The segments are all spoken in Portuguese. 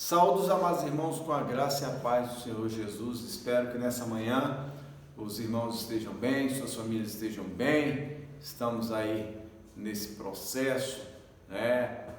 Saúdos, amados irmãos, com a graça e a paz do Senhor Jesus. Espero que nessa manhã os irmãos estejam bem, suas famílias estejam bem. Estamos aí nesse processo,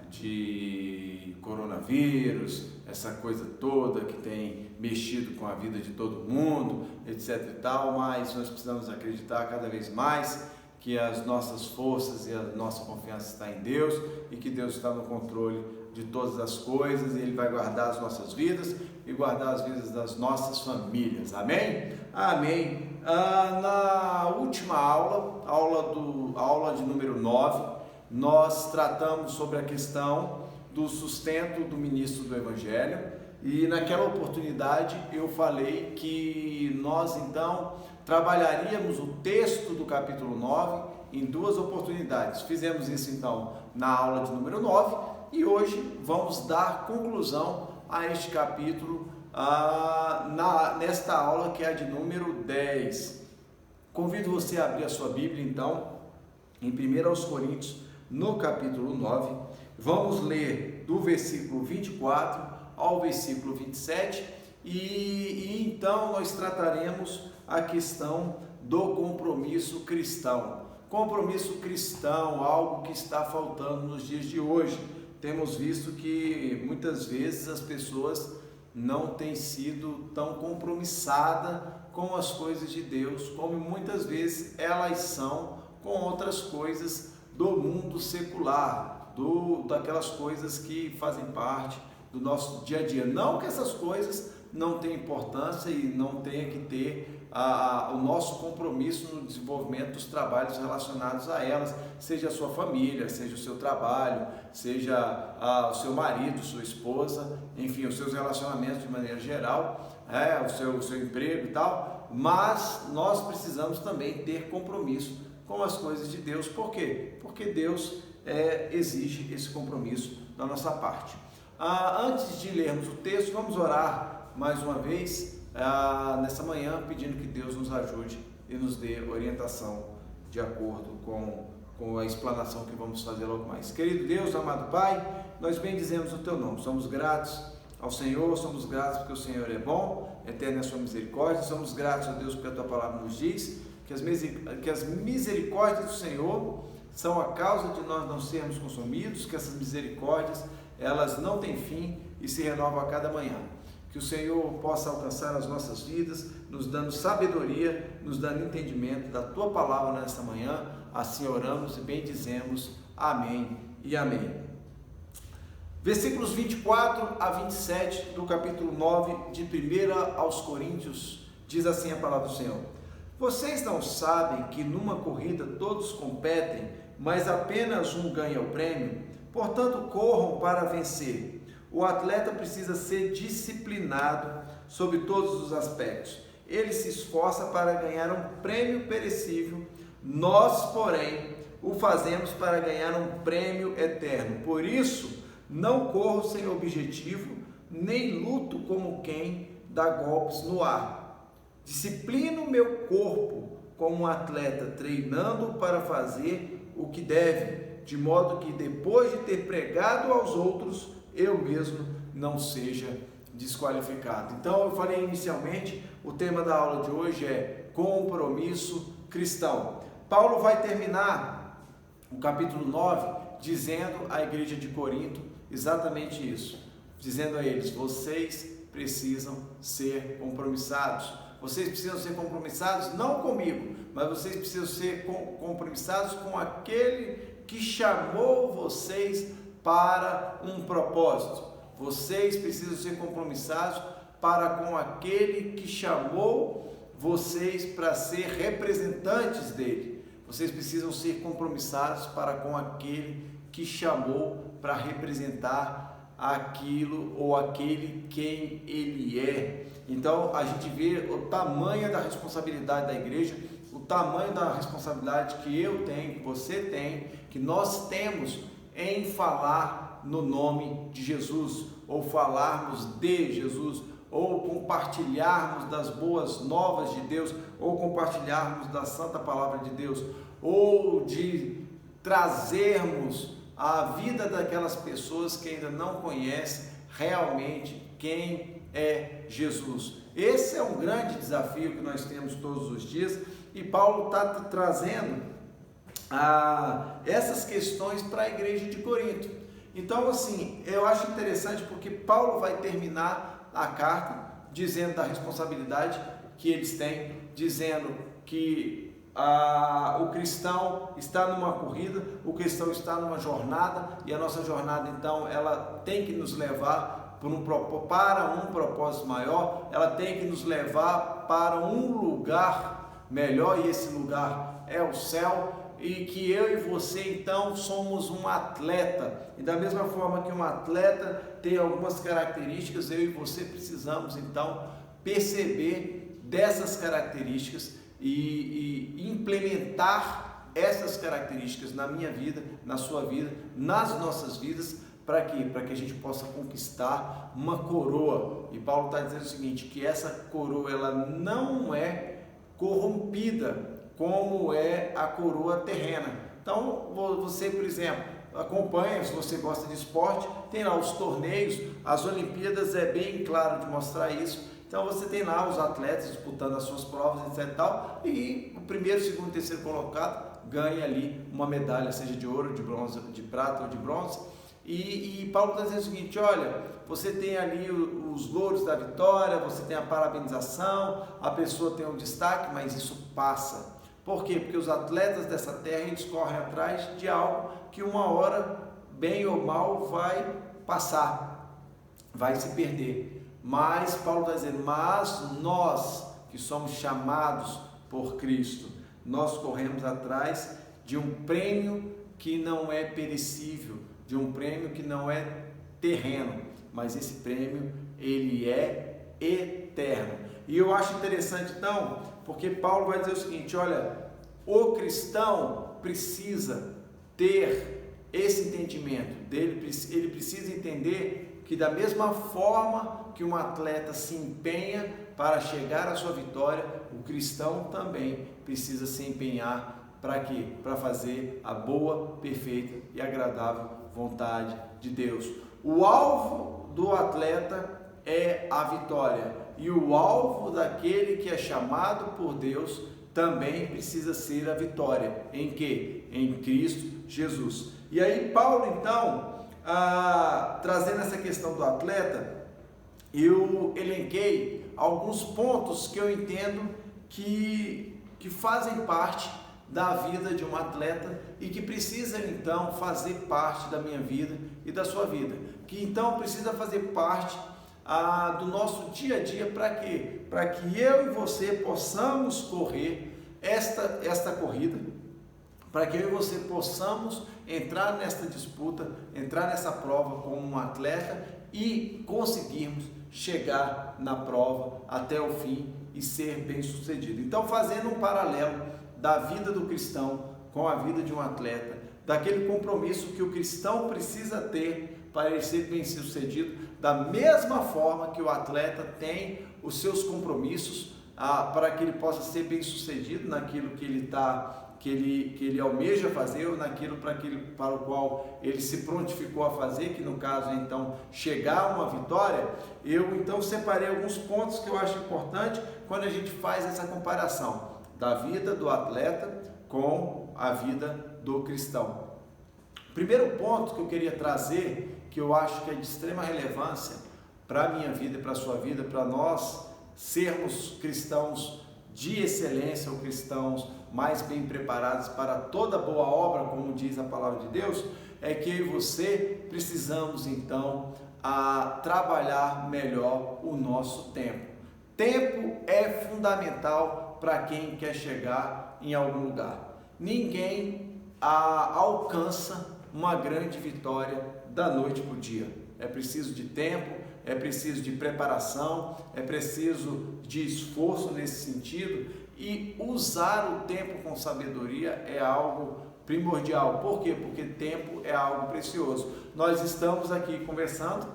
de coronavírus, essa coisa toda que tem mexido com a vida de todo mundo, etc e tal, mas nós precisamos acreditar cada vez mais que as nossas forças e a nossa confiança está em Deus e que Deus está no controle de todas as coisas e Ele vai guardar as nossas vidas e guardar as vidas das nossas famílias. Amém? Amém. Na última aula de número 9, nós tratamos sobre a questão do sustento do ministro do Evangelho e naquela oportunidade eu falei que nós então trabalharíamos o texto do capítulo 9 em duas oportunidades. Fizemos isso então na aula de número 9 e hoje vamos dar conclusão a este capítulo nesta aula que é a de número 10. Convido você a abrir a sua Bíblia então em 1 Coríntios, no capítulo 9. Vamos ler do versículo 24 ao versículo 27 e então nós trataremos a questão do compromisso cristão. Compromisso cristão, algo que está faltando nos dias de hoje. Temos visto que muitas vezes as pessoas não têm sido tão compromissadas com as coisas de Deus, como muitas vezes elas são com outras coisas do mundo secular, daquelas coisas que fazem parte do nosso dia a dia. Não que essas coisas não tenham importância e não tenha que ter o nosso compromisso no desenvolvimento dos trabalhos relacionados a elas, seja a sua família, seja o seu trabalho, seja o seu marido, sua esposa, enfim, os seus relacionamentos de maneira geral, o seu emprego e tal, mas nós precisamos também ter compromisso com as coisas de Deus. Por quê? Porque Deus exige esse compromisso da nossa parte. Antes de lermos o texto, vamos orar mais uma vez nessa manhã, pedindo que Deus nos ajude e nos dê orientação de acordo com a explanação que vamos fazer logo mais. Querido Deus, amado Pai, nós bendizemos o Teu nome, somos gratos ao Senhor, somos gratos porque o Senhor é bom, eterna é a sua misericórdia, somos gratos a Deus porque a Tua palavra nos diz que as misericórdias do Senhor são a causa de nós não sermos consumidos, que essas misericórdias elas não têm fim e se renovam a cada manhã. Que o Senhor possa alcançar as nossas vidas, nos dando sabedoria, nos dando entendimento da Tua palavra nesta manhã. Assim oramos e bendizemos. Amém e amém. Versículos 24 a 27 do capítulo 9 de 1 aos Coríntios, diz assim a palavra do Senhor. Vocês não sabem que numa corrida todos competem, mas apenas um ganha o prêmio? Portanto, corram para vencer. O atleta precisa ser disciplinado sobre todos os aspectos. Ele se esforça para ganhar um prêmio perecível. Nós, porém, o fazemos para ganhar um prêmio eterno. Por isso, não corro sem objetivo, nem luto como quem dá golpes no ar. Disciplino meu corpo como um atleta, treinando para fazer o que deve, de modo que depois de ter pregado aos outros, eu mesmo não seja desqualificado. Então, eu falei inicialmente, o tema da aula de hoje é compromisso cristão. Paulo vai terminar o capítulo 9 dizendo à igreja de Corinto exatamente isso, dizendo a eles, vocês precisam ser compromissados. Vocês precisam ser compromissados não comigo, mas vocês precisam ser compromissados com aquele que chamou vocês para um propósito. Vocês precisam ser compromissados para com aquele que chamou vocês para ser representantes dele. Vocês precisam ser compromissados para com aquele que chamou para representar aquilo ou aquele quem ele é. Então a gente vê o tamanho da responsabilidade da igreja, o tamanho da responsabilidade que eu tenho, que você tem, que nós temos em falar no nome de Jesus, ou falarmos de Jesus, ou compartilharmos das boas novas de Deus, ou compartilharmos da santa palavra de Deus, ou de trazermos a vida daquelas pessoas que ainda não conhecem realmente quem é Jesus. Esse é um grande desafio que nós temos todos os dias, e Paulo está trazendo essas questões para a igreja de Corinto. Então, assim, eu acho interessante porque Paulo vai terminar a carta dizendo da responsabilidade que eles têm, dizendo que o cristão está numa corrida, o cristão está numa jornada, e a nossa jornada, então, ela tem que nos levar para um propósito maior, ela tem que nos levar para um lugar melhor, e esse lugar é o céu, e que eu e você, então, somos um atleta, e da mesma forma que um atleta tem algumas características, eu e você precisamos, então, perceber dessas características e implementar essas características na minha vida, na sua vida, nas nossas vidas. Para quê? Para que a gente possa conquistar uma coroa. E Paulo está dizendo o seguinte, que essa coroa ela não é corrompida como é a coroa terrena. Então, você, por exemplo, acompanha, se você gosta de esporte, tem lá os torneios, as Olimpíadas é bem claro de mostrar isso. Então você tem lá os atletas disputando as suas provas, etc. E o primeiro, segundo, terceiro colocado ganha ali uma medalha, seja de ouro, de bronze, de prata ou de bronze. E Paulo está dizendo o seguinte, olha, você tem ali os louros da vitória, você tem a parabenização, a pessoa tem um destaque, mas isso passa. Por quê? Porque os atletas dessa terra, eles correm atrás de algo que uma hora, bem ou mal, vai passar, vai se perder. Mas Paulo está dizendo, mas nós que somos chamados por Cristo, nós corremos atrás de um prêmio que não é perecível, de um prêmio que não é terreno, mas esse prêmio ele é eterno. E eu acho interessante então, porque Paulo vai dizer o seguinte, olha, o cristão precisa ter esse entendimento dele, ele precisa entender que da mesma forma que um atleta se empenha para chegar à sua vitória, o cristão também precisa se empenhar para quê? Para fazer a boa, perfeita e agradável vontade de Deus. O alvo do atleta é a vitória, e o alvo daquele que é chamado por Deus também precisa ser a vitória. Em quê? Em Cristo Jesus. E aí Paulo então, trazendo essa questão do atleta, eu elenquei alguns pontos que eu entendo que fazem parte da vida de um atleta e que precisam então fazer parte da minha vida e da sua vida, que então precisa fazer parte do nosso dia a dia. Para quê? Para que eu e você possamos correr esta corrida, para que eu e você possamos entrar nesta disputa, entrar nessa prova como um atleta e conseguirmos chegar na prova até o fim e ser bem sucedido. Então, fazendo um paralelo da vida do cristão com a vida de um atleta, daquele compromisso que o cristão precisa ter para ele ser bem sucedido, da mesma forma que o atleta tem os seus compromissos para que ele possa ser bem sucedido naquilo que ele almeja fazer, ou naquilo para o qual ele se prontificou a fazer, que no caso é então chegar a uma vitória. Eu então separei alguns pontos que eu acho importante quando a gente faz essa comparação da vida do atleta com a vida do cristão. O primeiro ponto que eu queria trazer, que eu acho que é de extrema relevância para a minha vida e para a sua vida, para nós sermos cristãos de excelência, ou cristãos mais bem preparados para toda boa obra, como diz a palavra de Deus, é que eu e você precisamos então trabalhar melhor o nosso tempo. Tempo é fundamental para quem quer chegar em algum lugar. Ninguém alcança uma grande vitória da noite para o dia. É preciso de tempo, é preciso de preparação, é preciso de esforço nesse sentido, e usar o tempo com sabedoria é algo primordial. Por quê? Porque tempo é algo precioso. Nós estamos aqui conversando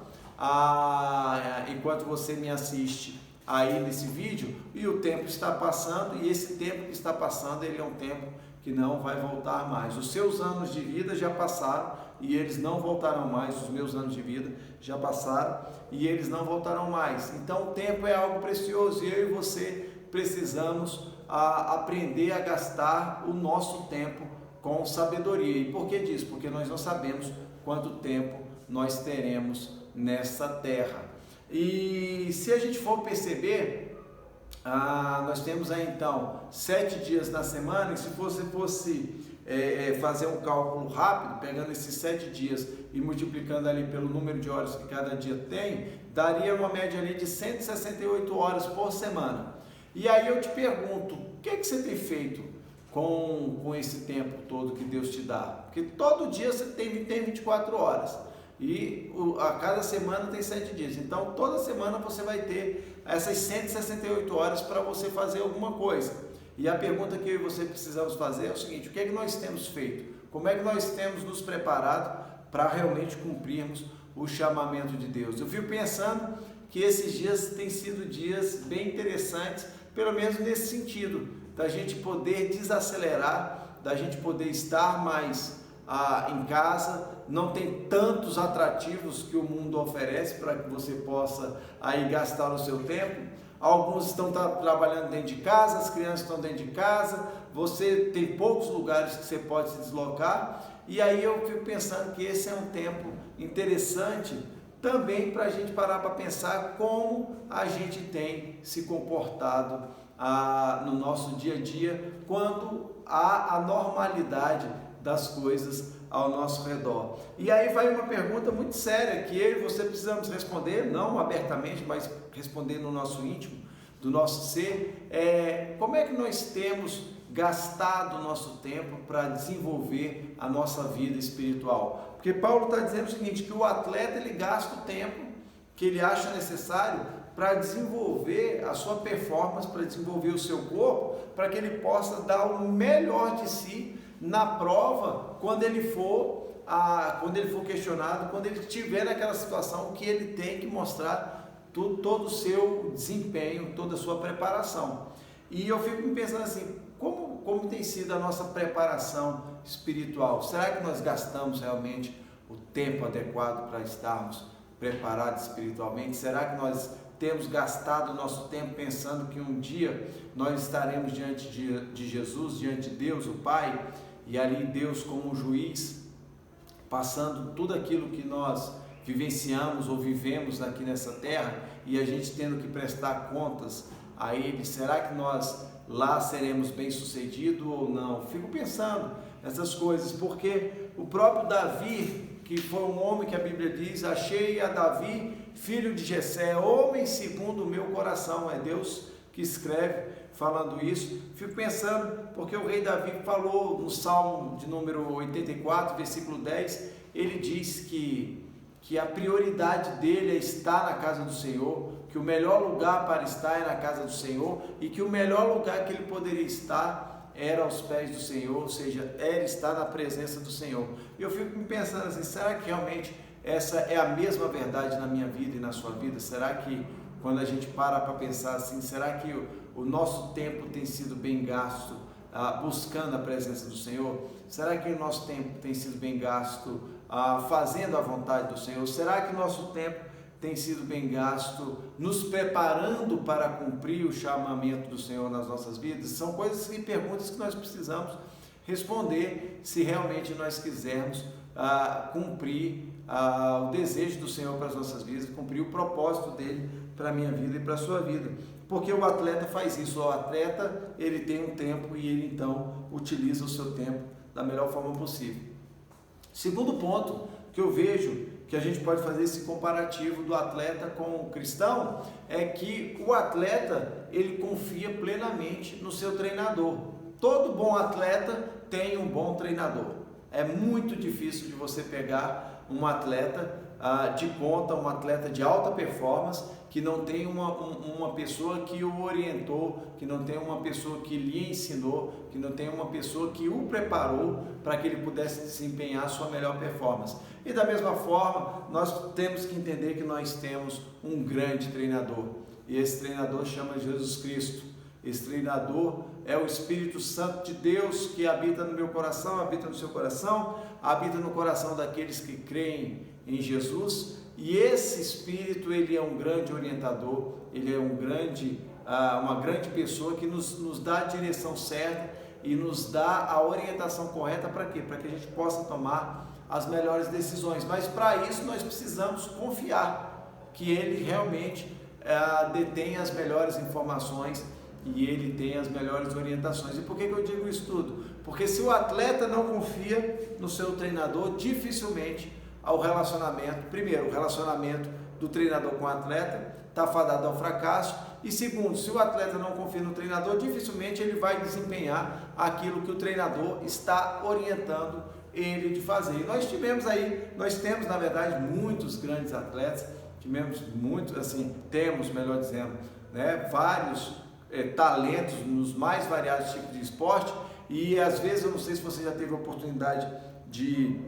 enquanto você me assiste aí nesse vídeo, e o tempo está passando, e esse tempo que está passando, ele é um tempo que não vai voltar mais. Os seus anos de vida já passaram, e eles não voltarão mais. Os meus anos de vida já passaram e eles não voltarão mais. Então o tempo é algo precioso e eu e você precisamos aprender a gastar o nosso tempo com sabedoria. E por que disso? Porque nós não sabemos quanto tempo nós teremos nessa terra. E se a gente for perceber, nós temos aí então 7 dias na semana, e se você fosse fazer um cálculo rápido, pegando esses 7 dias e multiplicando ali pelo número de horas que cada dia tem, daria uma média ali de 168 horas por semana. E aí eu te pergunto, o que você tem feito com esse tempo todo que Deus te dá? Porque todo dia você tem 24 horas. E a cada semana tem 7 dias. Então toda semana você vai ter essas 168 horas para você fazer alguma coisa. E a pergunta que eu e você precisamos fazer é o seguinte: o que é que nós temos feito? Como é que nós temos nos preparado para realmente cumprirmos o chamamento de Deus? Eu fico pensando que esses dias têm sido dias bem interessantes, pelo menos nesse sentido, da gente poder desacelerar, da gente poder estar mais em casa. Não tem tantos atrativos que o mundo oferece para que você possa aí gastar o seu tempo. Alguns estão trabalhando dentro de casa, as crianças estão dentro de casa, você tem poucos lugares que você pode se deslocar, e aí eu fico pensando que esse é um tempo interessante também para a gente parar para pensar como a gente tem se comportado no nosso dia a dia, quando há a normalidade das coisas ao nosso redor. E aí vai uma pergunta muito séria que eu e você precisamos responder, não abertamente, mas responder no nosso íntimo, do nosso ser. Como é que nós temos gastado o nosso tempo para desenvolver a nossa vida espiritual? Porque Paulo está dizendo o seguinte, que o atleta ele gasta o tempo que ele acha necessário para desenvolver a sua performance, para desenvolver o seu corpo, para que ele possa dar o melhor de si na prova, quando ele for questionado, quando ele estiver naquela situação que ele tem que mostrar todo o seu desempenho, toda a sua preparação. E eu fico pensando assim, como tem sido a nossa preparação espiritual? Será que nós gastamos realmente o tempo adequado para estarmos preparados espiritualmente? Será que nós temos gastado o nosso tempo pensando que um dia nós estaremos diante de Jesus, diante de Deus, o Pai, e ali Deus como juiz, passando tudo aquilo que nós vivenciamos ou vivemos aqui nessa terra, e a gente tendo que prestar contas a Ele? Será que nós lá seremos bem-sucedidos ou não? Fico pensando nessas coisas, porque o próprio Davi, que foi um homem que a Bíblia diz, achei a Davi, filho de Jessé, homem segundo o meu coração, é Deus que escreve falando isso. Fico pensando, porque o rei Davi falou no Salmo de número 84, versículo 10, ele diz que a prioridade dele é estar na casa do Senhor, que o melhor lugar para estar é na casa do Senhor, e que o melhor lugar que ele poderia estar era aos pés do Senhor, ou seja, era estar na presença do Senhor. E eu fico me pensando assim, será que realmente essa é a mesma verdade na minha vida e na sua vida? Será que quando a gente para pensar assim, será que o nosso tempo tem sido bem gasto buscando a presença do Senhor? Será que o nosso tempo tem sido bem gasto fazendo a vontade do Senhor? Será que o nosso tempo tem sido bem gasto nos preparando para cumprir o chamamento do Senhor nas nossas vidas? São coisas e perguntas que nós precisamos responder se realmente nós quisermos cumprir o desejo do Senhor para as nossas vidas, cumprir o propósito dele para a minha vida e para a sua vida. Porque o atleta faz isso, o atleta ele tem um tempo e ele então utiliza o seu tempo da melhor forma possível. Segundo ponto que eu vejo que a gente pode fazer esse comparativo do atleta com o cristão é que o atleta ele confia plenamente no seu treinador. Todo bom atleta tem um bom treinador. É muito difícil de você pegar um atleta de ponta, um atleta de alta performance, que não tem uma pessoa que o orientou, que não tem uma pessoa que lhe ensinou, que não tem uma pessoa que o preparou para que ele pudesse desempenhar a sua melhor performance. E da mesma forma, nós temos que entender que nós temos um grande treinador, e esse treinador chama Jesus Cristo. Esse treinador é o Espírito Santo de Deus que habita no meu coração, habita no seu coração, habita no coração daqueles que creem em Jesus. E esse Espírito, ele é um grande orientador, ele é uma grande pessoa que nos dá a direção certa e nos dá a orientação correta. Para quê? Para que a gente possa tomar as melhores decisões. Mas para isso nós precisamos confiar que ele realmente detém as melhores informações e ele tem as melhores orientações. E por que eu digo isso tudo? Porque se o atleta não confia no seu treinador, dificilmente o relacionamento do treinador com o atleta está fadado ao fracasso. E segundo, se o atleta não confia no treinador, dificilmente ele vai desempenhar aquilo que o treinador está orientando ele de fazer. E nós temos na verdade muitos grandes atletas, temos, melhor dizendo, né, vários talentos nos mais variados tipos de esporte. E às vezes, eu não sei se você já teve a oportunidade de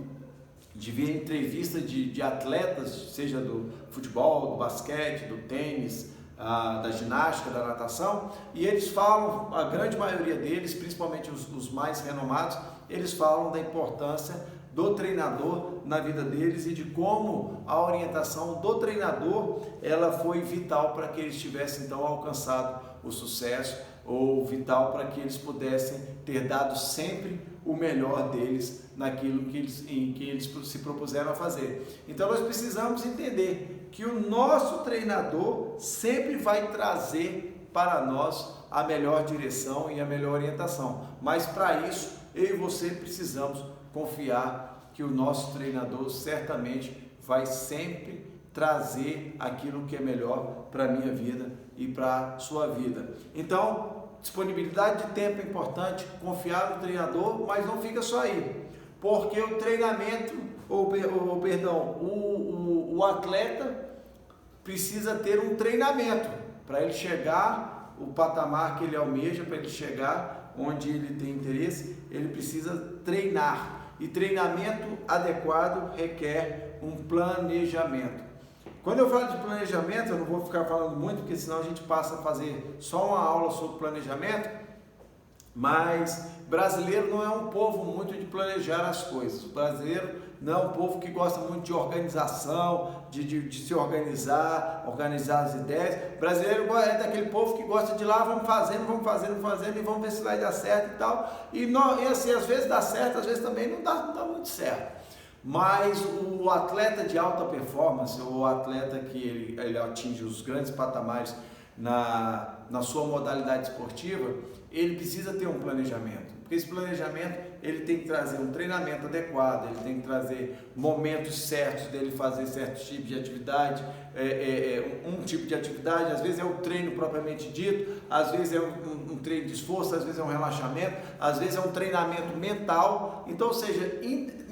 ver entrevista de atletas, seja do futebol, do basquete, do tênis, da ginástica, da natação, e eles falam, a grande maioria deles, principalmente os mais renomados, eles falam da importância do treinador na vida deles e de como a orientação do treinador ela foi vital para que eles tivessem então alcançado o sucesso, ou vital para que eles pudessem ter dado sempre o melhor deles naquilo em que eles se propuseram a fazer. Então nós precisamos entender que o nosso treinador sempre vai trazer para nós a melhor direção e a melhor orientação, mas para isso eu e você precisamos confiar que o nosso treinador certamente vai sempre trazer aquilo que é melhor para a minha vida e para a sua vida. Então, disponibilidade de tempo é importante, confiar no treinador, mas não fica só aí, porque o treinamento, o atleta precisa ter um treinamento para ele chegar o patamar que ele almeja, para ele chegar onde ele tem interesse, ele precisa treinar. E treinamento adequado requer um planejamento. Quando eu falo de planejamento, eu não vou ficar falando muito, porque senão a gente passa a fazer só uma aula sobre planejamento, mas brasileiro não é um povo muito de planejar as coisas. O brasileiro não é um povo que gosta muito de organização, de se organizar as ideias. O brasileiro é daquele povo que gosta de ir lá, vamos fazendo e vamos ver se vai dar certo e tal. E assim, às vezes dá certo, às vezes também não dá muito certo. Mas o atleta de alta performance, o atleta que ele atinge os grandes patamares na sua modalidade esportiva, ele precisa ter um planejamento, porque esse planejamento ele tem que trazer um treinamento adequado, ele tem que trazer momentos certos dele fazer certos tipos de atividade, um tipo de atividade, às vezes é o treino propriamente dito, às vezes é um treino de esforço, às vezes é um relaxamento, às vezes é um treinamento mental. Então, ou seja,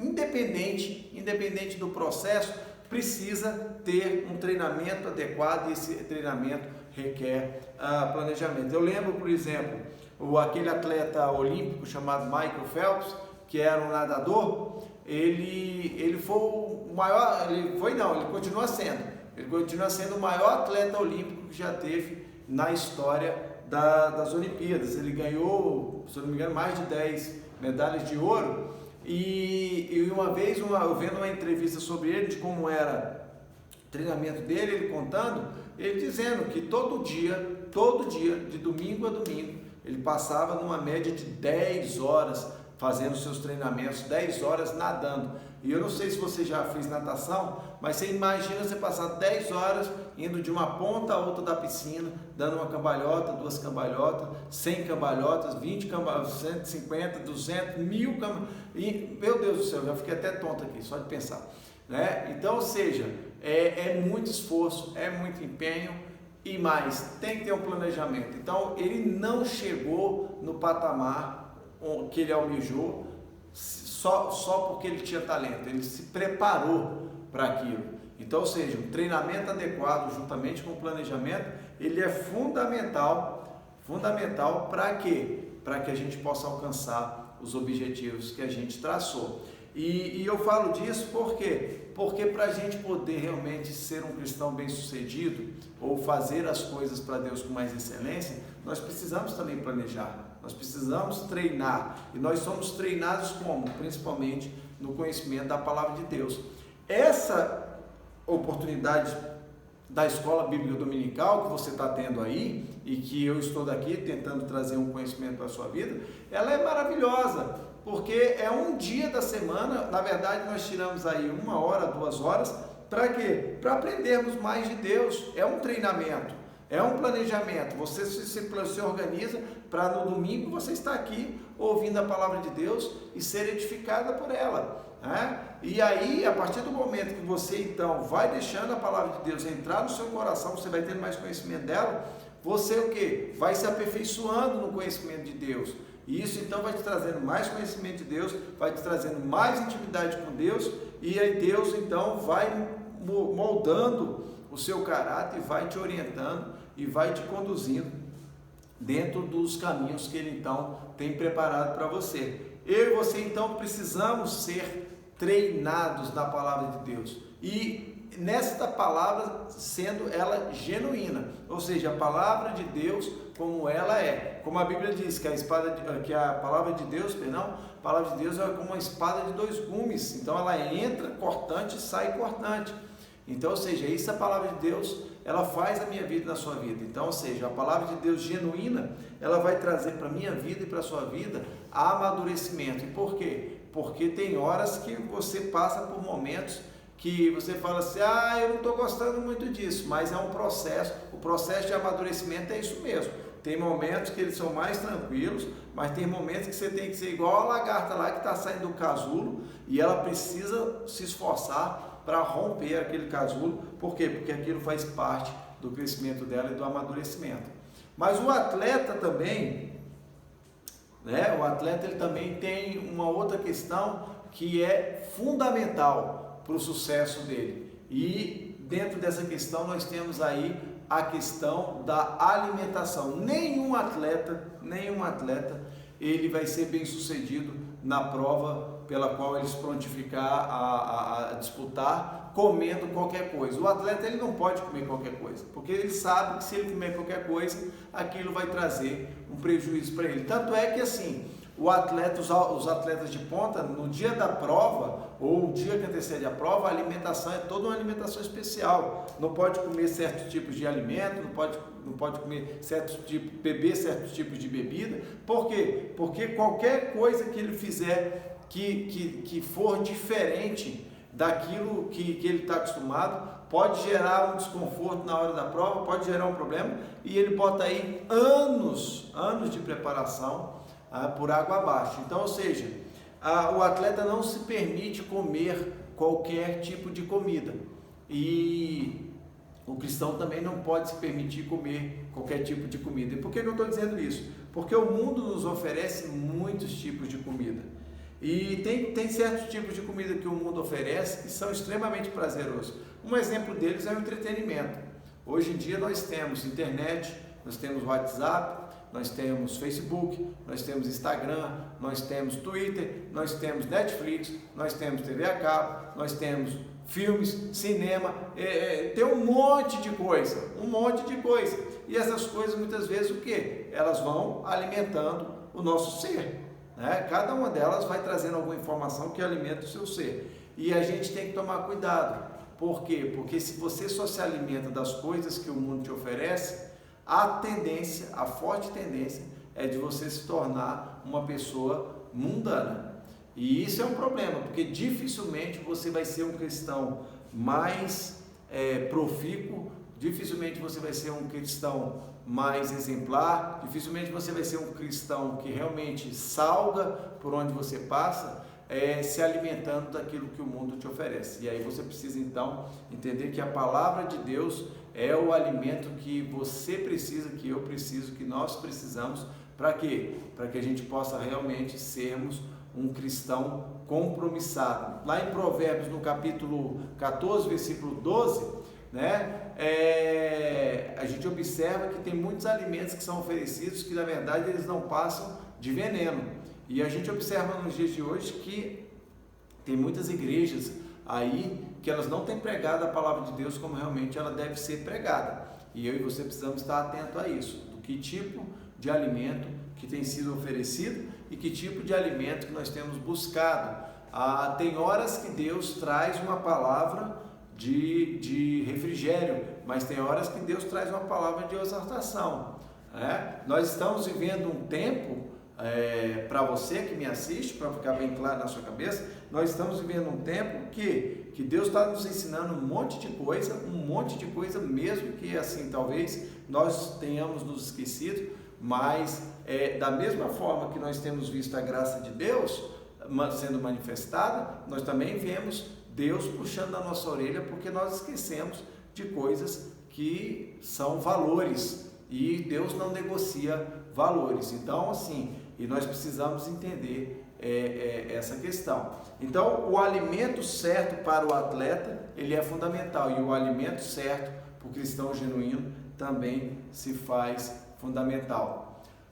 independente do processo, precisa ter um treinamento adequado, e esse treinamento requer planejamento. Eu lembro, por exemplo, aquele atleta olímpico chamado Michael Phelps, que era um nadador, ele foi o maior, ele continua sendo o maior atleta olímpico que já teve na história das Olimpíadas. Ele ganhou, se eu não me engano, mais de 10 medalhas de ouro. E uma vez, eu vendo uma entrevista sobre ele, de como era o treinamento dele, ele contando, ele dizendo que todo dia, de domingo a domingo, ele passava numa média de 10 horas fazendo seus treinamentos, 10 horas nadando. E eu não sei se você já fez natação, mas você imagina você passar 10 horas indo de uma ponta a outra da piscina, dando uma cambalhota, 2 cambalhotas, 100 cambalhotas, 20 cambalhotas, 150, 200, 1000 cambalhotas. E, meu Deus do céu, já fiquei até tonto aqui, só de pensar. Né? Então, ou seja, é muito esforço, é muito empenho e mais, tem que ter um planejamento. Então, ele não chegou no patamar que ele almejou só porque ele tinha talento, ele se preparou para aquilo. Então, ou seja, um treinamento adequado juntamente com o planejamento, ele é fundamental para quê? Para que a gente possa alcançar os objetivos que a gente traçou. E eu falo disso por quê? Porque para a gente poder realmente ser um cristão bem-sucedido ou fazer as coisas para Deus com mais excelência, nós precisamos também planejar. nós precisamos treinar, e nós somos treinados como? Principalmente no conhecimento da palavra de Deus. Essa oportunidade da escola bíblica dominical que você está tendo aí, e que eu estou daqui tentando trazer um conhecimento para a sua vida, ela é maravilhosa, porque é um dia da semana. Na verdade nós tiramos aí 1 hora, 2 horas, para quê? Para aprendermos mais de Deus. É um treinamento, é um planejamento. Você se organiza para no domingo você estar aqui ouvindo a palavra de Deus e ser edificada por ela, né? E aí, a partir do momento que você então vai deixando a palavra de Deus entrar no seu coração, você vai tendo mais conhecimento dela, você o quê? Vai se aperfeiçoando no conhecimento de Deus. E isso então vai te trazendo mais conhecimento de Deus, vai te trazendo mais intimidade com Deus, e aí Deus então vai moldando o seu caráter, vai te orientando e vai te conduzindo dentro dos caminhos que Ele então tem preparado para você. Eu e você então precisamos ser treinados na palavra de Deus, e nesta palavra sendo ela genuína, ou seja, a palavra de Deus como ela é, como a Bíblia diz que a palavra de Deus, a palavra de Deus é como uma espada de 2 gumes, então ela entra cortante e sai cortante. Então, ou seja, isso é a palavra de Deus, ela faz a minha vida e na sua vida. Então, ou seja, a palavra de Deus genuína, ela vai trazer para a minha vida e para a sua vida amadurecimento. E por quê? Porque tem horas que você passa por momentos que você fala assim, eu não estou gostando muito disso, mas é um processo. O processo de amadurecimento é isso mesmo. Tem momentos que eles são mais tranquilos, mas tem momentos que você tem que ser igual a lagarta lá que está saindo do casulo, e ela precisa se esforçar para romper aquele casulo. Por quê? Porque aquilo faz parte do crescimento dela e do amadurecimento. Mas o atleta também, o atleta ele também tem uma outra questão que é fundamental para o sucesso dele. E dentro dessa questão nós temos aí a questão da alimentação. Nenhum atleta, ele vai ser bem sucedido na prova pela qual ele se prontificar a disputar comendo qualquer coisa. O atleta ele não pode comer qualquer coisa, porque ele sabe que se ele comer qualquer coisa, aquilo vai trazer um prejuízo para ele. Tanto é que assim, os atletas de ponta, no dia da prova, ou o dia que antecede a prova, a alimentação é toda uma alimentação especial. Não pode comer certos tipos de alimento, não pode comer beber certos tipos de bebida. Por quê? Porque qualquer coisa que ele fizer que for diferente daquilo que ele está acostumado, pode gerar um desconforto na hora da prova, pode gerar um problema, e ele bota aí anos de preparação por água abaixo. Então, ou seja, o atleta não se permite comer qualquer tipo de comida, e o cristão também não pode se permitir comer qualquer tipo de comida. E por que eu estou dizendo isso? Porque o mundo nos oferece muitos tipos de comida, e tem certos tipos de comida que o mundo oferece que são extremamente prazerosos. Um exemplo deles é o entretenimento. Hoje em dia nós temos internet, nós temos WhatsApp, nós temos Facebook, nós temos Instagram, nós temos Twitter, nós temos Netflix, nós temos TV a cabo, nós temos filmes, cinema, tem um monte de coisa, e essas coisas muitas vezes o quê? Elas vão alimentando o nosso ser, né? Cada uma delas vai trazendo alguma informação que alimenta o seu ser, e a gente tem que tomar cuidado. Por quê? Porque se você só se alimenta das coisas que o mundo te oferece, a forte tendência é de você se tornar uma pessoa mundana. E isso é um problema, porque dificilmente você vai ser um cristão mais profícuo, dificilmente você vai ser um cristão mais exemplar, dificilmente você vai ser um cristão que realmente salga por onde você passa, se alimentando daquilo que o mundo te oferece. E aí você precisa então entender que a palavra de Deus é o alimento que você precisa, que eu preciso, que nós precisamos. Para quê? Para que a gente possa realmente sermos um cristão compromissado. Lá em Provérbios, no capítulo 14, versículo 12, a gente observa que tem muitos alimentos que são oferecidos que na verdade eles não passam de veneno. E a gente observa nos dias de hoje que tem muitas igrejas aí que elas não têm pregado a palavra de Deus como realmente ela deve ser pregada. E eu e você precisamos estar atento a isso, do que tipo de alimento que tem sido oferecido e que tipo de alimento que nós temos buscado. Tem horas que Deus traz uma palavra de refrigério, mas tem horas que Deus traz uma palavra de exortação. Nós estamos vivendo um tempo, para você que me assiste, para ficar bem claro na sua cabeça, nós estamos vivendo um tempo que Deus está nos ensinando um monte de coisa mesmo, que assim, talvez nós tenhamos nos esquecido, mas da mesma forma que nós temos visto a graça de Deus sendo manifestada, nós também vemos Deus puxando a nossa orelha, porque nós esquecemos de coisas que são valores, e Deus não negocia valores. Então, assim, e nós precisamos entender essa questão. Então, o alimento certo para o atleta, ele é fundamental, e o alimento certo para o cristão genuíno também se faz fundamental.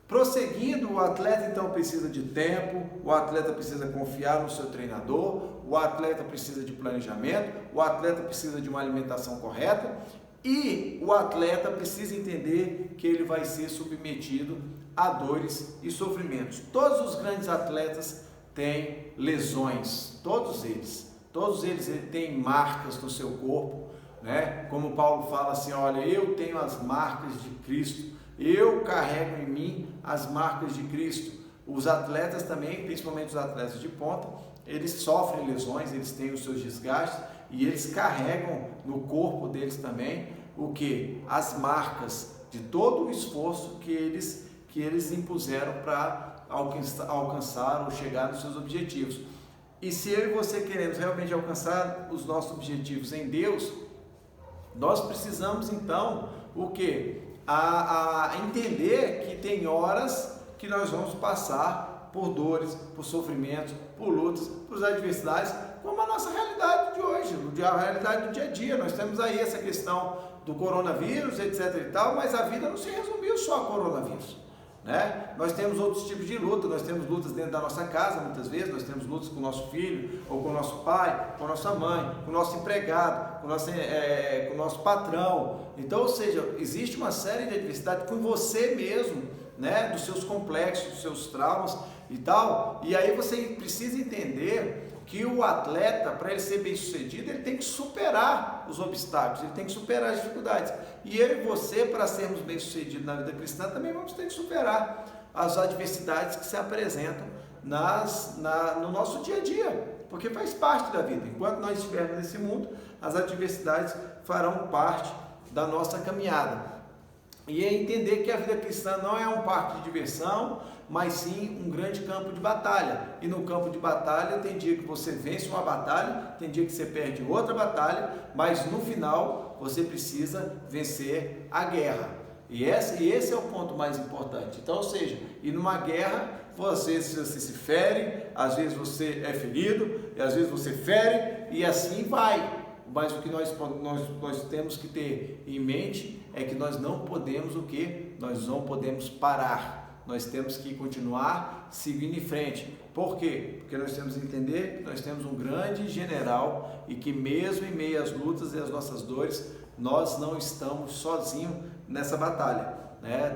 Prosseguindo, o atleta então precisa de tempo, o atleta precisa confiar no seu treinador, o atleta precisa de planejamento, o atleta precisa de uma alimentação correta, e o atleta precisa entender que ele vai ser submetido a dores e sofrimentos. Todos os grandes atletas têm lesões, todos eles têm marcas no seu corpo, Como Paulo fala assim, olha, eu tenho as marcas de Cristo, eu carrego em mim as marcas de Cristo. Os atletas também, principalmente os atletas de ponta, eles sofrem lesões, eles têm os seus desgastes e eles carregam no corpo deles também o que? As marcas de todo o esforço que eles impuseram para alcançar ou chegar nos seus objetivos. E se eu e você queremos realmente alcançar os nossos objetivos em Deus, nós precisamos então o que? A entender que tem horas que nós vamos passar por dores, por sofrimentos, por lutas, por adversidades, como a nossa realidade de hoje, a realidade do dia a dia. Nós temos aí essa questão do coronavírus, etc e tal, mas a vida não se resumiu só ao coronavírus, Nós temos outros tipos de luta, nós temos lutas dentro da nossa casa, muitas vezes, nós temos lutas com o nosso filho, ou com o nosso pai, com a nossa mãe, com o nosso empregado, com o nosso patrão. Então, ou seja, existe uma série de adversidades com você mesmo, dos seus complexos, dos seus traumas e tal, e aí você precisa entender que o atleta, para ele ser bem sucedido, ele tem que superar os obstáculos, ele tem que superar as dificuldades. E eu e você, para sermos bem sucedidos na vida cristã, também vamos ter que superar as adversidades que se apresentam no nosso dia a dia, porque faz parte da vida. Enquanto nós estivermos nesse mundo, as adversidades farão parte da nossa caminhada. E é entender que a vida cristã não é um parque de diversão, mas sim um grande campo de batalha. E no campo de batalha tem dia que você vence uma batalha, tem dia que você perde outra batalha, mas no final você precisa vencer a guerra. E esse é o ponto mais importante. Então, ou seja, e numa guerra, você se fere, às vezes você é ferido, e às vezes você fere, e assim vai. Mas o que nós temos que ter em mente é que nós não podemos Nós não podemos parar. Nós temos que continuar seguindo em frente. Por quê? Porque nós temos que entender que nós temos um grande general e que mesmo em meio às lutas e às nossas dores, nós não estamos sozinhos nessa batalha.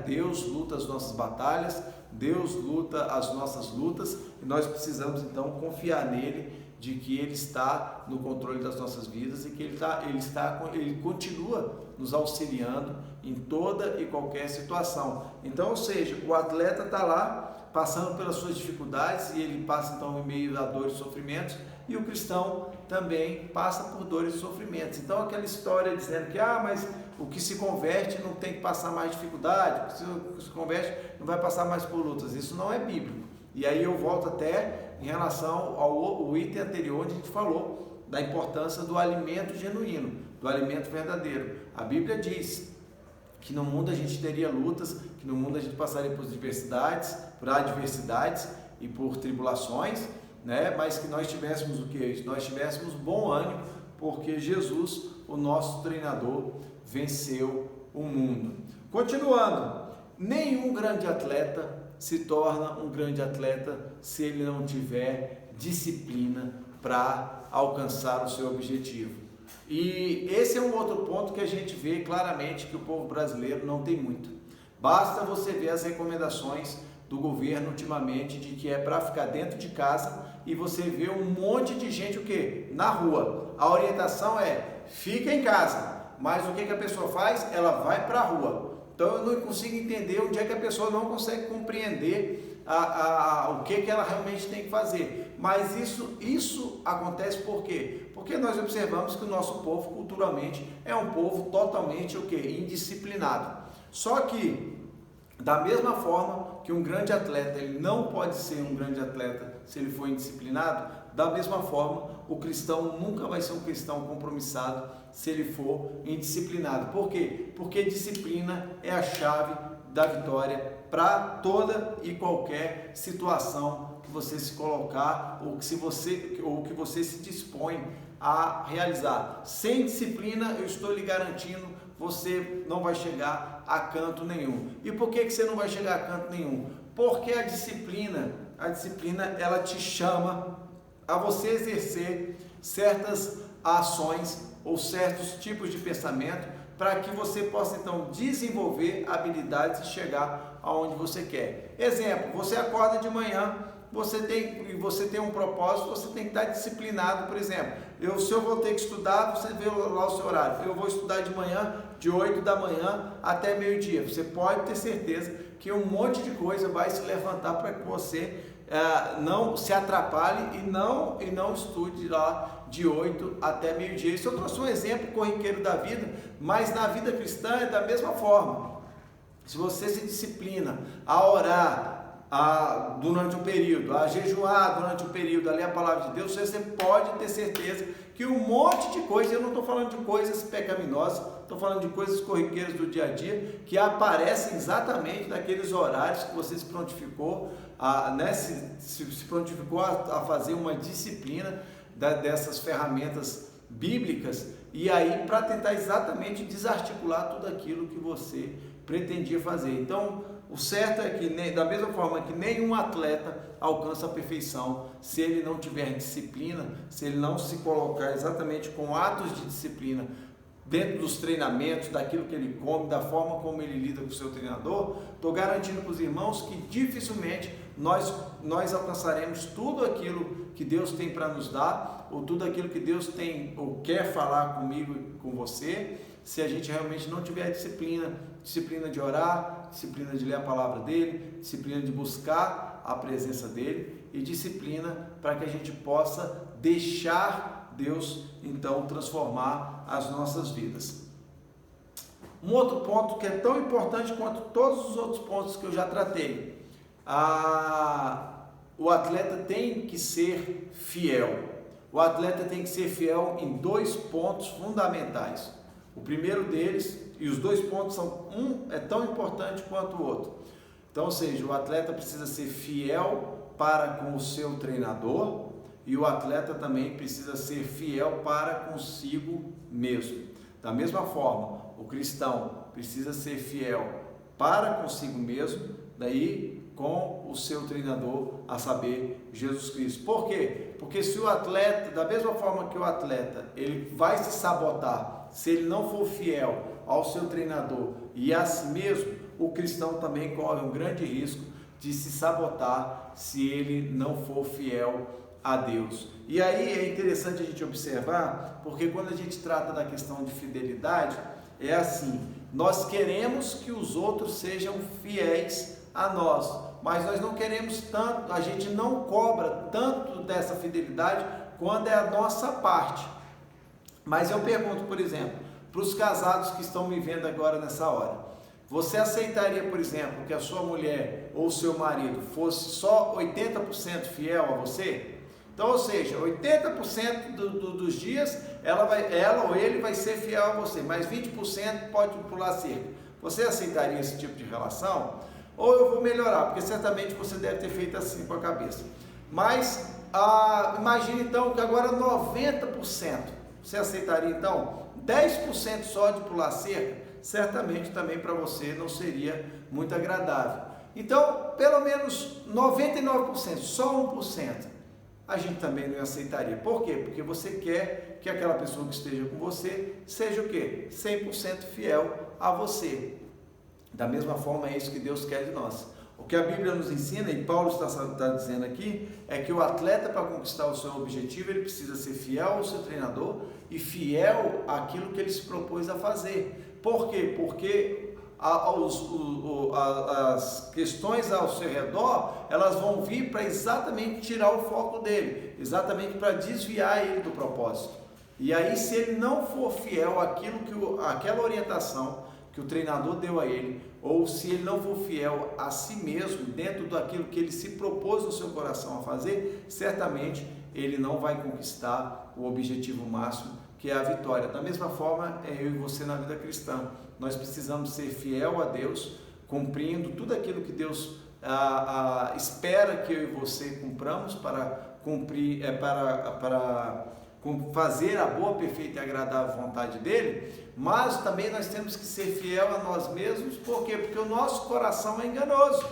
Deus luta as nossas batalhas, Deus luta as nossas lutas e nós precisamos então confiar nele, de que Ele está no controle das nossas vidas e que Ele continua nos auxiliando em toda e qualquer situação. Então, ou seja, o atleta está lá passando pelas suas dificuldades e ele passa então em meio a dores e sofrimentos, e o cristão também passa por dores e sofrimentos. Então, aquela história dizendo que mas o que se converte não tem que passar mais dificuldade, o que se converte não vai passar mais por lutas, isso não é bíblico. E aí eu volto até em relação ao item anterior, onde a gente falou da importância do alimento genuíno, do alimento verdadeiro. A Bíblia diz que no mundo a gente teria lutas, que no mundo a gente passaria por adversidades e por tribulações, mas que nós tivéssemos o quê? Nós tivéssemos bom ânimo, porque Jesus, o nosso treinador, venceu o mundo. Continuando, nenhum grande atleta se torna um grande atleta se ele não tiver disciplina para alcançar o seu objetivo. E esse é um outro ponto que a gente vê claramente que o povo brasileiro não tem muito. Basta você ver as recomendações do governo ultimamente, de que é para ficar dentro de casa, e você vê um monte de gente o quê? Na rua. A orientação é, fica em casa, mas o que a pessoa faz? Ela vai para a rua. Então eu não consigo entender onde é que a pessoa não consegue compreender o que ela realmente tem que fazer. Mas isso acontece por quê? Porque nós observamos que o nosso povo culturalmente é um povo totalmente o quê? Indisciplinado. Só que da mesma forma que um grande atleta, ele não pode ser um grande atleta se ele for indisciplinado, da mesma forma o cristão nunca vai ser um cristão compromissado se ele for indisciplinado. Por quê? Porque disciplina é a chave da vitória para toda e qualquer situação que você se colocar ou que você se dispõe a realizar. Sem disciplina, eu estou lhe garantindo, você não vai chegar a canto nenhum. E por que você não vai chegar a canto nenhum? Porque a disciplina ela te chama a você exercer certas ações ou certos tipos de pensamento para que você possa então desenvolver habilidades e chegar aonde você quer. Exemplo, você acorda de manhã, você tem um propósito, você tem que estar disciplinado. Por exemplo, se eu vou ter que estudar, você vê lá o seu horário, eu vou estudar de manhã, de 8 da manhã até meio-dia. Você pode ter certeza que um monte de coisa vai se levantar para que você não se atrapalhe e não estude lá de 8 até meio-dia. Isso eu trouxe um exemplo corriqueiro da vida, mas na vida cristã é da mesma forma. Se você se disciplina a orar durante um período, a jejuar durante um período, a ler a palavra de Deus, você pode ter certeza que um monte de coisas, eu não estou falando de coisas pecaminosas, estou falando de coisas corriqueiras do dia a dia, que aparecem exatamente naqueles horários que você se prontificou, se prontificou a fazer uma disciplina dessas ferramentas bíblicas, e aí para tentar exatamente desarticular tudo aquilo que você pretendia fazer. Então, o certo é que, da mesma forma que nenhum atleta alcança a perfeição, se ele não tiver disciplina, se ele não se colocar exatamente com atos de disciplina dentro dos treinamentos, daquilo que ele come, da forma como ele lida com o seu treinador, estou garantindo para os irmãos que dificilmente nós alcançaremos tudo aquilo que Deus tem para nos dar, ou tudo aquilo que Deus tem ou quer falar comigo e com você, se a gente realmente não tiver disciplina de orar, disciplina de ler a palavra dele, disciplina de buscar a presença dele e disciplina para que a gente possa deixar Deus então transformar as nossas vidas. Um outro ponto que é tão importante quanto todos os outros pontos que eu já tratei, o atleta tem que ser fiel. O atleta tem que ser fiel em 2 pontos fundamentais. O primeiro deles, e os 2 pontos é tão importante quanto o outro. Então, ou seja, o atleta precisa ser fiel para com o seu treinador e o atleta também precisa ser fiel para consigo mesmo. Da mesma forma, o cristão precisa ser fiel para consigo mesmo, daí com o seu treinador, a saber, Jesus Cristo. Por quê? Porque se o atleta, da mesma forma que o atleta, ele vai se sabotar, se ele não for fiel ao seu treinador e a si mesmo, o cristão também corre um grande risco de se sabotar se ele não for fiel a Deus. E aí é interessante a gente observar, porque quando a gente trata da questão de fidelidade, é assim, nós queremos que os outros sejam fiéis a nós, mas nós não queremos tanto, a gente não cobra tanto dessa fidelidade quando é a nossa parte. Mas eu pergunto, por exemplo, para os casados que estão me vendo agora nessa hora, você aceitaria, por exemplo, que a sua mulher ou o seu marido fosse só 80% fiel a você? Então, ou seja, 80% dos dias ela ou ele vai ser fiel a você, mas 20% pode pular cerca. Você aceitaria esse tipo de relação? Ou eu vou melhorar, porque certamente você deve ter feito assim com a cabeça. Mas imagine então que agora 90%. Você aceitaria então 10% só de pular cerca? Certamente também para você não seria muito agradável. Então, pelo menos 99%, só 1%, a gente também não aceitaria. Por quê? Porque você quer que aquela pessoa que esteja com você seja o quê? 100% fiel a você. Da mesma forma é isso que Deus quer de nós. O que a Bíblia nos ensina, e Paulo está dizendo aqui, é que o atleta, para conquistar o seu objetivo, ele precisa ser fiel ao seu treinador e fiel àquilo que ele se propôs a fazer. Por quê? Porque as questões ao seu redor, elas vão vir para exatamente tirar o foco dele, exatamente para desviar ele do propósito. E aí, se ele não for fiel àquela orientação que o treinador deu a ele, ou se ele não for fiel a si mesmo, dentro daquilo que ele se propôs no seu coração a fazer, certamente ele não vai conquistar o objetivo máximo, que é a vitória. Da mesma forma, eu e você na vida cristã, nós precisamos ser fiel a Deus, cumprindo tudo aquilo que Deus espera que eu e você cumpramos para cumprir, para fazer a boa, perfeita e agradável vontade dele, mas também nós temos que ser fiel a nós mesmos. Por quê? Porque o nosso coração é enganoso,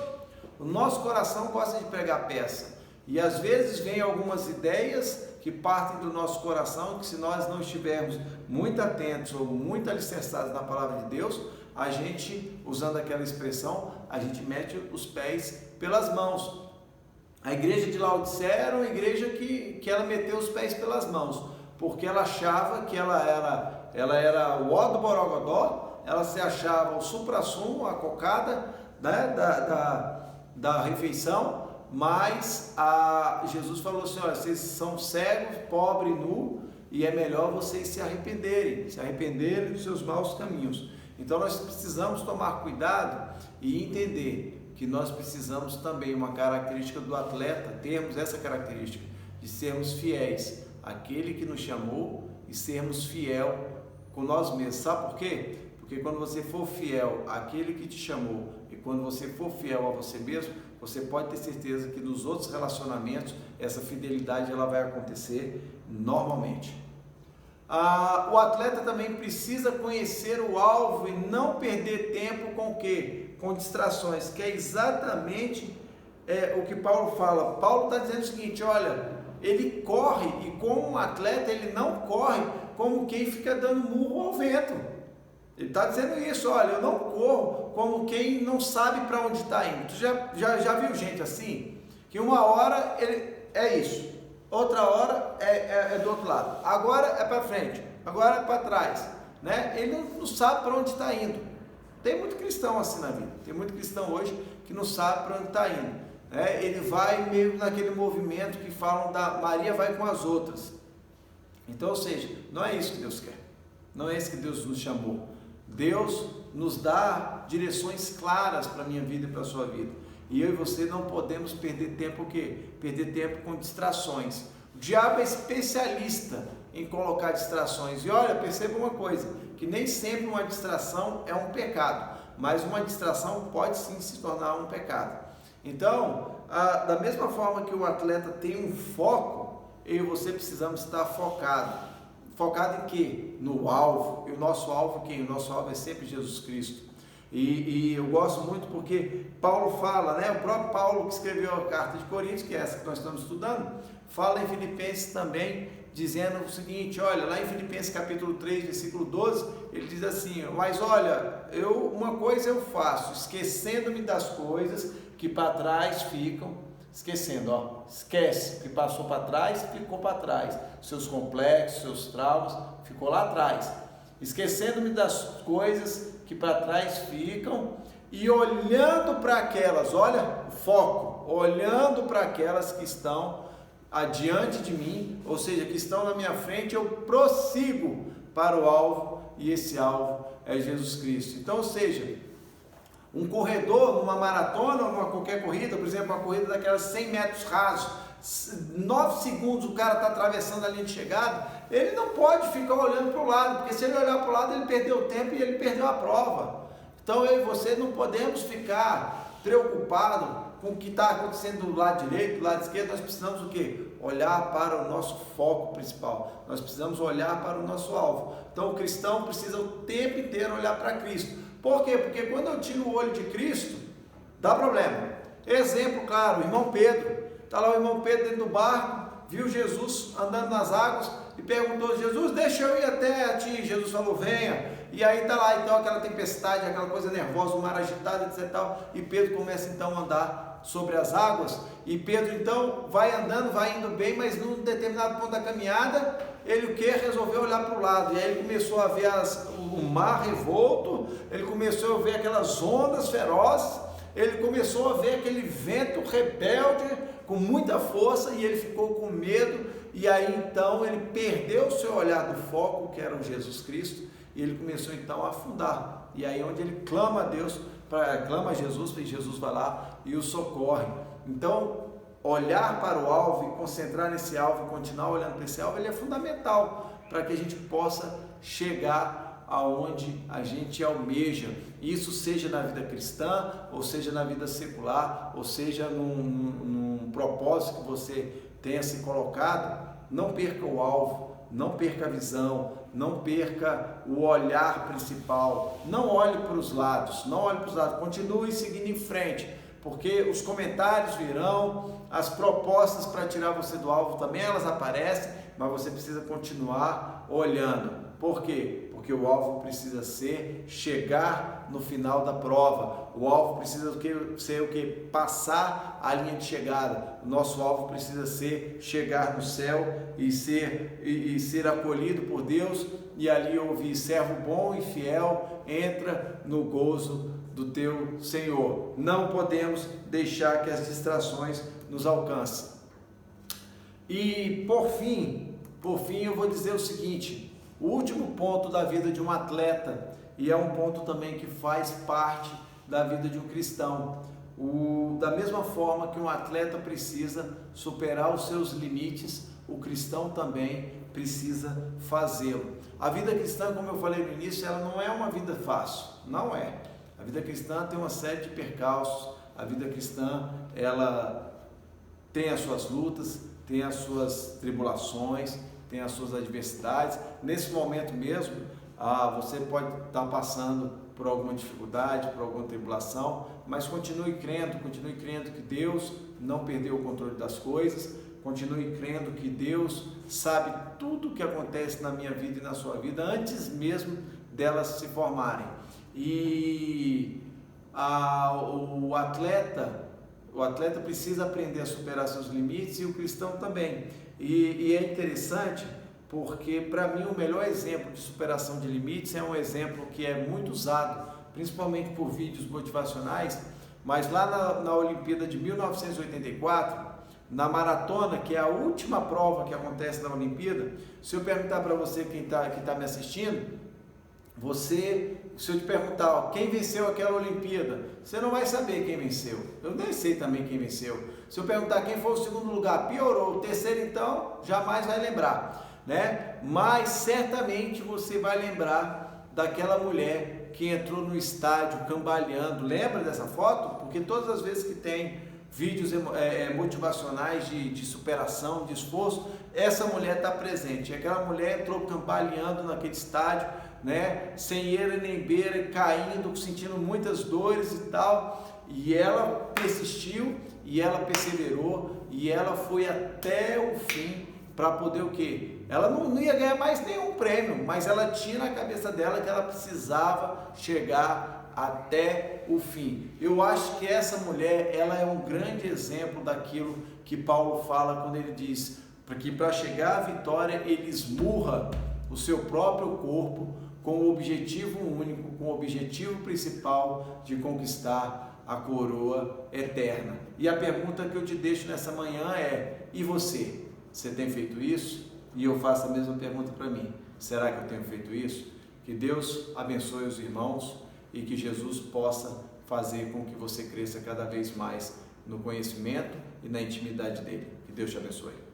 o nosso coração gosta de pregar peça, e às vezes vem algumas ideias que partem do nosso coração, que se nós não estivermos muito atentos ou muito alicerçados na palavra de Deus, a gente, usando aquela expressão, a gente mete os pés pelas mãos. A igreja de Laodiceia era uma igreja que ela meteu os pés pelas mãos, porque ela achava que ela era o ó do borogodó, ela se achava o suprassumo, a cocada, né, da refeição, mas Jesus falou assim: olha, vocês são cegos, pobres, nu, e é melhor vocês se arrependerem dos seus maus caminhos. Então nós precisamos tomar cuidado e entender que nós precisamos também, uma característica do atleta, termos essa característica de sermos fiéis àquele que nos chamou e sermos fiel com nós mesmos. Sabe por quê? Porque quando você for fiel àquele que te chamou e quando você for fiel a você mesmo, você pode ter certeza que nos outros relacionamentos essa fidelidade ela vai acontecer normalmente. O atleta também precisa conhecer o alvo e não perder tempo com o quê? Com distrações, que é exatamente o que Paulo fala. Paulo está dizendo o seguinte: olha, ele corre, e como um atleta ele não corre como quem fica dando murro ao vento. Ele está dizendo isso: olha, eu não corro como quem não sabe para onde está indo. Tu já viu gente assim? Que uma hora ele é isso, outra hora é do outro lado, agora é para frente, agora é para trás, né? Ele não sabe para onde está indo. Tem muito cristão assim na vida, tem muito cristão hoje que não sabe para onde está indo, né? Ele vai meio naquele movimento que falam da Maria vai com as outras. Então, ou seja, não é isso que Deus quer, não é isso que Deus nos chamou. Deus nos dá direções claras para a minha vida e para a sua vida, e eu e você não podemos perder tempo. O quê? Perder tempo com distrações. O diabo é especialista em colocar distrações, e olha, perceba uma coisa, que nem sempre uma distração é um pecado, mas uma distração pode sim se tornar um pecado. Então, da mesma forma que o atleta tem um foco, eu e você precisamos estar focado. Focado em quê? No alvo. E o nosso alvo quem? O nosso alvo é sempre Jesus Cristo. E eu gosto muito porque Paulo fala, né? O próprio Paulo que escreveu a carta de Coríntios, que é essa que nós estamos estudando, fala em Filipenses também, dizendo o seguinte: olha, lá em Filipenses capítulo 3, versículo 12, ele diz assim: mas olha, uma coisa eu faço, esquecendo-me das coisas que para trás ficam. Esquecendo, esquece, o que passou para trás, ficou para trás, seus complexos, seus traumas, ficou lá atrás, esquecendo-me das coisas que para trás ficam, e olhando para aquelas, olha o foco, olhando para aquelas que estão adiante de mim, ou seja, que estão na minha frente, eu prossigo para o alvo, e esse alvo é Jesus Cristo. Então, ou seja, um corredor numa maratona ou numa qualquer corrida, por exemplo, uma corrida daquelas 100 metros rasos, 9 segundos o cara está atravessando a linha de chegada, ele não pode ficar olhando para o lado, porque se ele olhar para o lado ele perdeu o tempo e ele perdeu a prova. Então eu e você não podemos ficar preocupados com o que está acontecendo do lado direito, do lado esquerdo. Nós precisamos o quê? Olhar para o nosso foco principal, nós precisamos olhar para o nosso alvo. Então o cristão precisa o tempo inteiro olhar para Cristo. Por quê? Porque quando eu tiro o olho de Cristo, dá problema. Exemplo claro, o irmão Pedro, está lá o irmão Pedro dentro do barco, viu Jesus andando nas águas e perguntou: Jesus, deixa eu ir até a ti. Jesus falou: venha. E aí está lá então aquela tempestade, aquela coisa nervosa, o mar agitado, etc. Tal, e Pedro começa então a andar sobre as águas, e Pedro então vai andando, vai indo bem, mas num determinado ponto da caminhada, ele o que? Resolveu olhar para o lado, e aí ele começou a ver o mar revolto, ele começou a ver aquelas ondas ferozes, ele começou a ver aquele vento rebelde com muita força, e ele ficou com medo, e aí então ele perdeu o seu olhar do foco, que era o Jesus Cristo, e ele começou então a afundar, e aí onde ele clama a Deus, clama a Jesus, e Jesus vai lá e o socorre. Então, olhar para o alvo e concentrar nesse alvo, e continuar olhando para esse alvo, ele é fundamental para que a gente possa chegar aonde a gente almeja, isso seja na vida cristã, ou seja na vida secular, ou seja num propósito que você tenha se colocado. Não perca o alvo, não perca a visão, não perca o olhar principal, não olhe para os lados, continue seguindo em frente, porque os comentários virão, as propostas para tirar você do alvo também elas aparecem, mas você precisa continuar olhando. Por quê? Porque o alvo precisa chegar no final da prova. O alvo precisa ser o que? Passar a linha de chegada. O nosso alvo precisa chegar no céu e ser acolhido por Deus, e ali ouvir: servo bom e fiel, entra no gozo do teu Senhor. Não podemos deixar que as distrações nos alcancem. E por fim eu vou dizer o seguinte: o último ponto da vida de um atleta, e é um ponto também que faz parte da vida de um cristão, da mesma forma que um atleta precisa superar os seus limites, o cristão também precisa fazê-lo. A vida cristã, como eu falei no início, ela não é uma vida fácil, não é. A vida cristã tem uma série de percalços, a vida cristã ela tem as suas lutas, tem as suas tribulações, tem as suas adversidades. Nesse momento mesmo, você pode estar passando por alguma dificuldade, por alguma tribulação, mas continue crendo que Deus não perdeu o controle das coisas, continue crendo que Deus sabe tudo o que acontece na minha vida e na sua vida, antes mesmo delas se formarem. E o atleta precisa aprender a superar seus limites, e o cristão também. E é interessante porque, para mim, o melhor exemplo de superação de limites é um exemplo que é muito usado, principalmente por vídeos motivacionais, mas lá na Olimpíada de 1984, na maratona, que é a última prova que acontece na Olimpíada, se eu perguntar para você que está me assistindo, se eu te perguntar quem venceu aquela Olimpíada, você não vai saber quem venceu. Eu nem sei também quem venceu. Se eu perguntar quem foi o segundo lugar, piorou. O terceiro, então, jamais vai lembrar, né? Mas certamente você vai lembrar daquela mulher que entrou no estádio cambaleando. Lembra dessa foto? Porque todas as vezes que tem vídeos motivacionais de superação, de esforço, essa mulher está presente. Aquela mulher entrou cambaleando naquele estádio, né? Sem eira nem beira, caindo, sentindo muitas dores e tal, e ela persistiu, e ela perseverou, e ela foi até o fim para poder o quê? Ela não ia ganhar mais nenhum prêmio, mas ela tinha na cabeça dela que ela precisava chegar até o fim. Eu acho que essa mulher, ela é um grande exemplo daquilo que Paulo fala quando ele diz que para chegar à vitória ele esmurra o seu próprio corpo com o objetivo único, com o objetivo principal de conquistar a coroa eterna. E a pergunta que eu te deixo nessa manhã é: e você? Você tem feito isso? E eu faço a mesma pergunta para mim: será que eu tenho feito isso? Que Deus abençoe os irmãos e que Jesus possa fazer com que você cresça cada vez mais no conhecimento e na intimidade dele. Que Deus te abençoe.